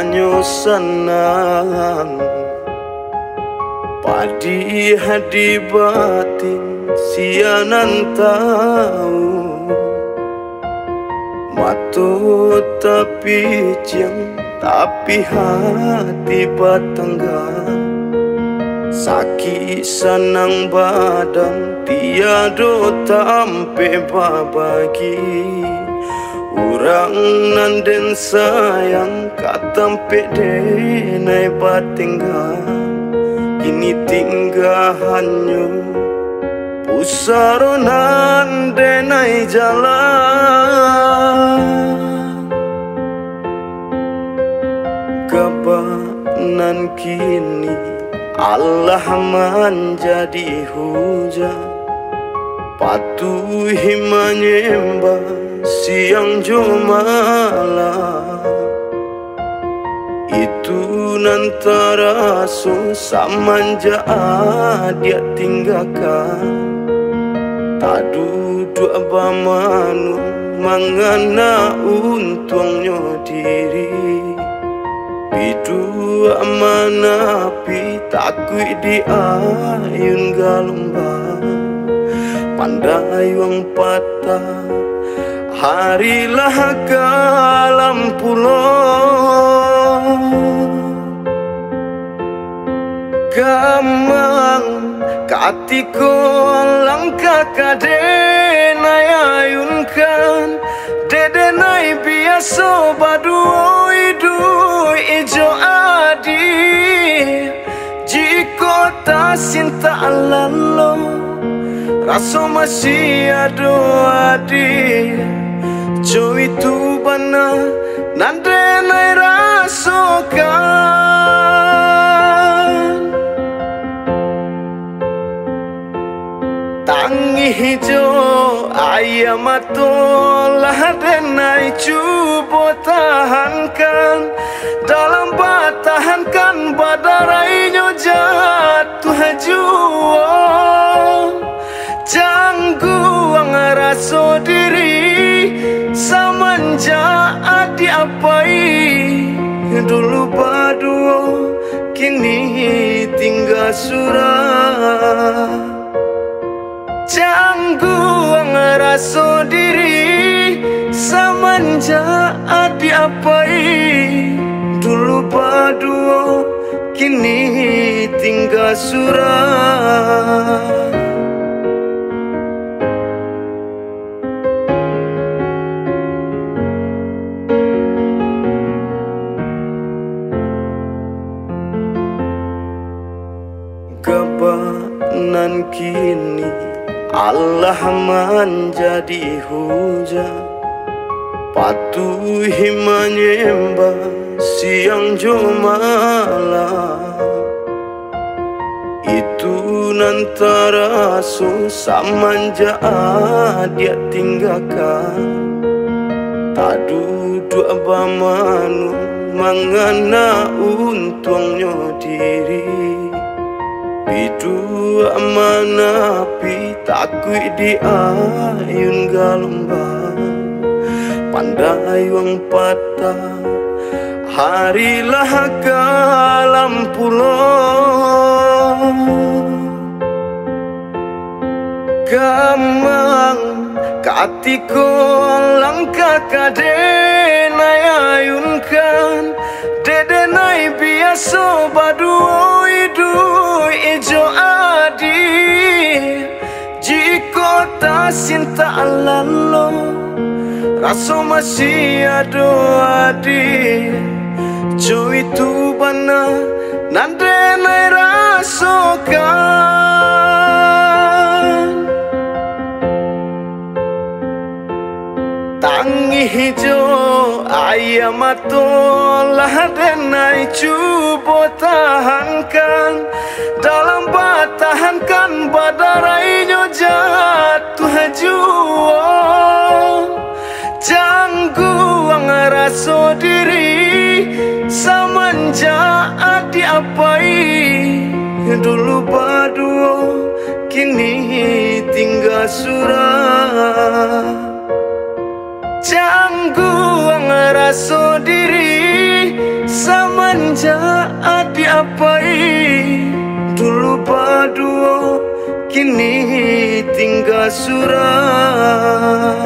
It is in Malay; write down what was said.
hanyo senang padi hadi batin sianan tahu matu tapi ciang tapi hati batangga sakit senang badan tiado tampe babagi urang nanden sayang katampe denai batingga kini tinggahannya pusaro nandenai jalan kabanan kini Allah menjadi hujan patuhi menyembah siang jo malam itu nantara susah manja dia tinggalkan tak duduk bamanu mangana untungnya diri bidua manapi takui di ayun galumbang pandai wang patah harilah kalam pulau gamang katiko langkah kadenai ayunkan dedenai biasa baduo idu ijo adi jika tak cinta lalu rasa masih ada adi jo itu benar nandenai rasakan tangi hijau ayam atolah denai cuba tahankan dalam batahankan badarainya jatuh juang jangguang rasa diri samanja adi apai dulu berdua kini tinggal surah jangguang rasa diri samanja adi apai dulu berdua kini tinggal surah kebanan kini Allah menjadi hujan patuhi menyembah siang jo malam itu nantara susah manja dia tinggalkan tak duduk bamanu mangana untungnya diri bidua manapi takui di ayun galumbang pandai wang patah harilah kalam pulau gamang katiko langkah kadenai ayunkan dedenai biasa baduo idu ijo adi jika tak cinta lalu rasa masih ada adi jo itu benar nandenai rasakan tangi hijau ayam atolah denai cuba tahankan dalam batahankan badarainya jatuh juang jangguang rasa diri samanja adi apai dulu berdua kini tinggal surah Cangguang rasa diri semenjak diapai. Dulu berdua kini tinggal surat.